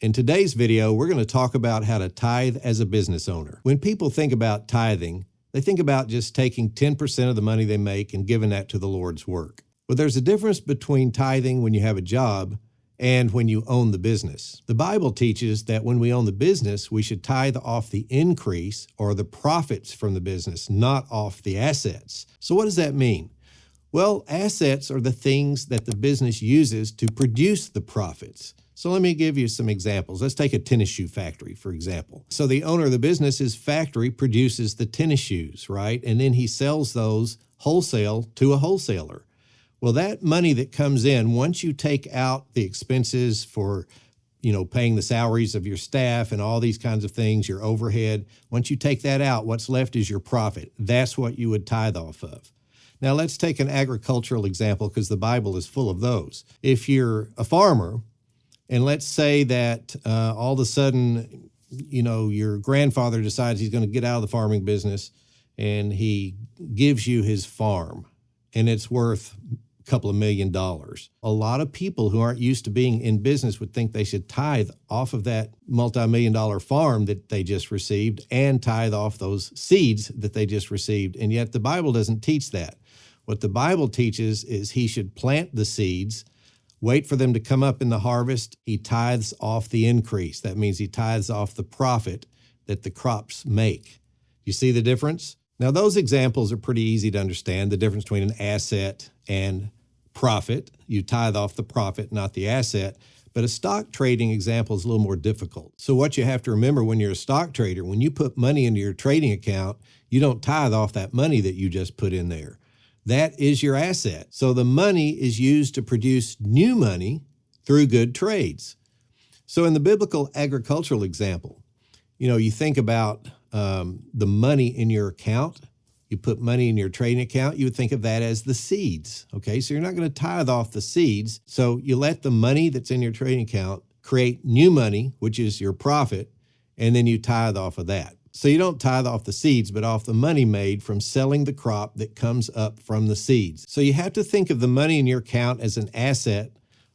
In today's video, we're going to talk about how to tithe as a business owner. When people think about tithing, they think about just taking 10% of the money they make and giving that to the Lord's work. Well, there's a difference between tithing when you have a job and when you own the business. The Bible teaches that when we own the business, we should tithe off the increase or the profits from the business, not off the assets. So what does that mean? Well, assets are the things that the business uses to produce the profits. So let me give you some examples. Let's take a tennis shoe factory, for example. So the owner of the business, his factory produces the tennis shoes, right? And then he sells those wholesale to a wholesaler. Well, that money that comes in, once you take out the expenses for, paying the salaries of your staff and all these kinds of things, your overhead, once you take that out, what's left is your profit. That's what you would tithe off of. Now, let's take an agricultural example because the Bible is full of those. If you're a farmer, and let's say that all of a sudden, your grandfather decides he's going to get out of the farming business and he gives you his farm and it's worth couple of $1 million. A lot of people who aren't used to being in business would think they should tithe off of that multi-million-dollar farm that they just received and tithe off those seeds that they just received. And yet the Bible doesn't teach that. What the Bible teaches is he should plant the seeds, wait for them to come up in the harvest. He tithes off the increase. That means he tithes off the profit that the crops make. You see the difference? Now, those examples are pretty easy to understand, the difference between an asset and profit. You tithe off the profit, not the asset. But a stock trading example is a little more difficult. So what you have to remember when you're a stock trader, when you put money into your trading account, you don't tithe off that money that you just put in there. That is your asset. So the money is used to produce new money through good trades. So in the biblical agricultural example, you think about the money in your account. You put money in your trading account, you would think of that as the seeds, okay? So you're not going to tithe off the seeds. So you let the money that's in your trading account create new money, which is your profit, and then you tithe off of that. So you don't tithe off the seeds, but off the money made from selling the crop that comes up from the seeds. So you have to think of the money in your account as an asset,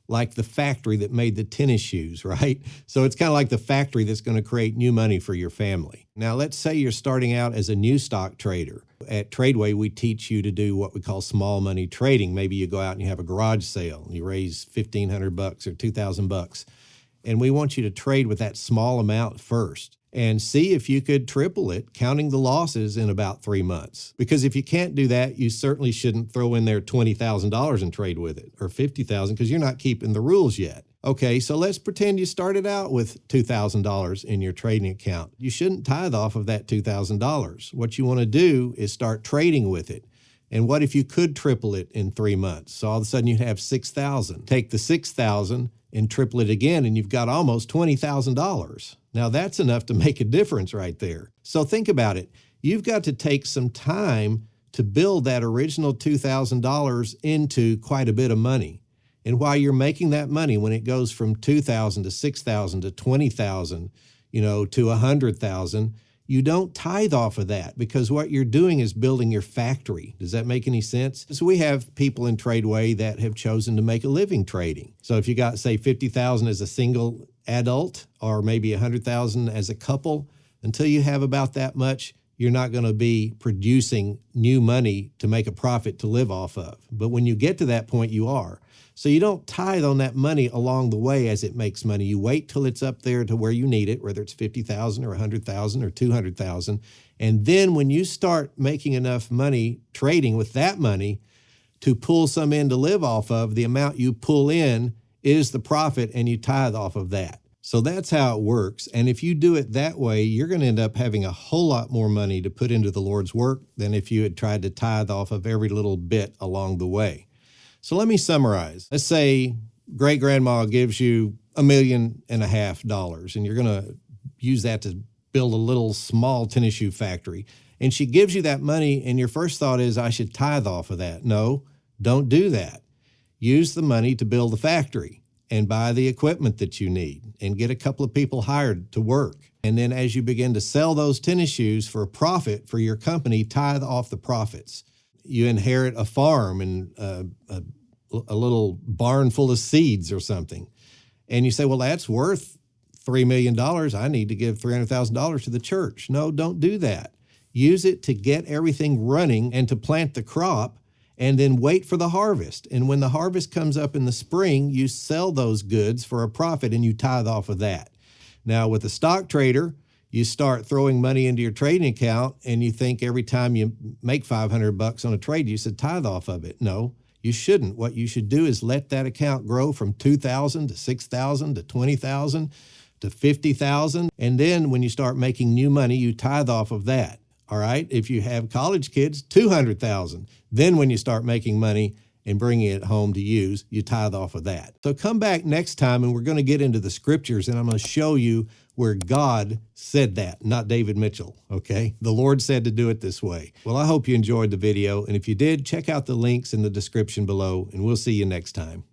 like the factory that made the tennis shoes, right? So it's kind of like the factory that's going to create new money for your family. Now, let's say you're starting out as a new stock trader. At TRADEway, we teach you to do what we call small money trading. Maybe you go out and you have a garage sale and you raise $1,500 or $2,000. And we want you to trade with that small amount first and see if you could triple it, counting the losses in about 3 months. Because if you can't do that, you certainly shouldn't throw in there $20,000 and trade with it, or $50,000, because you're not keeping the rules yet. Okay, so let's pretend you started out with $2,000 in your trading account. You shouldn't tithe off of that $2,000. What you want to do is start trading with it. And what if you could triple it in 3 months? So all of a sudden you have $6,000. Take the $6,000 and triple it again, and you've got almost $20,000. Now that's enough to make a difference right there. So think about it. You've got to take some time to build that original $2,000 into quite a bit of money. And while you're making that money, when it goes from $2,000 to $6,000 to $20,000, to $100,000, you don't tithe off of that because what you're doing is building your factory. Does that make any sense? So we have people in TRADEway that have chosen to make a living trading. So if you got, say, $50,000 as a single adult or maybe $100,000 as a couple, until you have about that much, you're not going to be producing new money to make a profit to live off of. But when you get to that point, you are. So you don't tithe on that money along the way as it makes money. You wait till it's up there to where you need it, whether it's $50,000 or $100,000 or $200,000. And then when you start making enough money trading with that money to pull some in to live off of, the amount you pull in is the profit and you tithe off of that. So that's how it works. And if you do it that way, you're going to end up having a whole lot more money to put into the Lord's work than if you had tried to tithe off of every little bit along the way. So let me summarize. Let's say great-grandma gives you $1.5 million, and you're going to use that to build a little small tennis shoe factory. And she gives you that money, and your first thought is, I should tithe off of that. No, don't do that. Use the money to build the factory and buy the equipment that you need and get a couple of people hired to work. And then as you begin to sell those tennis shoes for a profit for your company, tithe off the profits. You inherit a farm and a little barn full of seeds or something. And you say, well, that's worth $3 million, I need to give $300,000 to the church. No, don't do that. Use it to get everything running and to plant the crop, and then wait for the harvest. And when the harvest comes up in the spring, you sell those goods for a profit and you tithe off of that. Now, with a stock trader, you start throwing money into your trading account and you think every time you make $500 on a trade, you should tithe off of it. No, you shouldn't. What you should do is let that account grow from $2,000 to $6,000 to $20,000 to $50,000. And then when you start making new money, you tithe off of that. All right. If you have college kids, $200,000. Then when you start making money and bringing it home to use, you tithe off of that. So come back next time and we're going to get into the scriptures and I'm going to show you where God said that, not David Mitchell. Okay. The Lord said to do it this way. Well, I hope you enjoyed the video. And if you did, check out the links in the description below and we'll see you next time.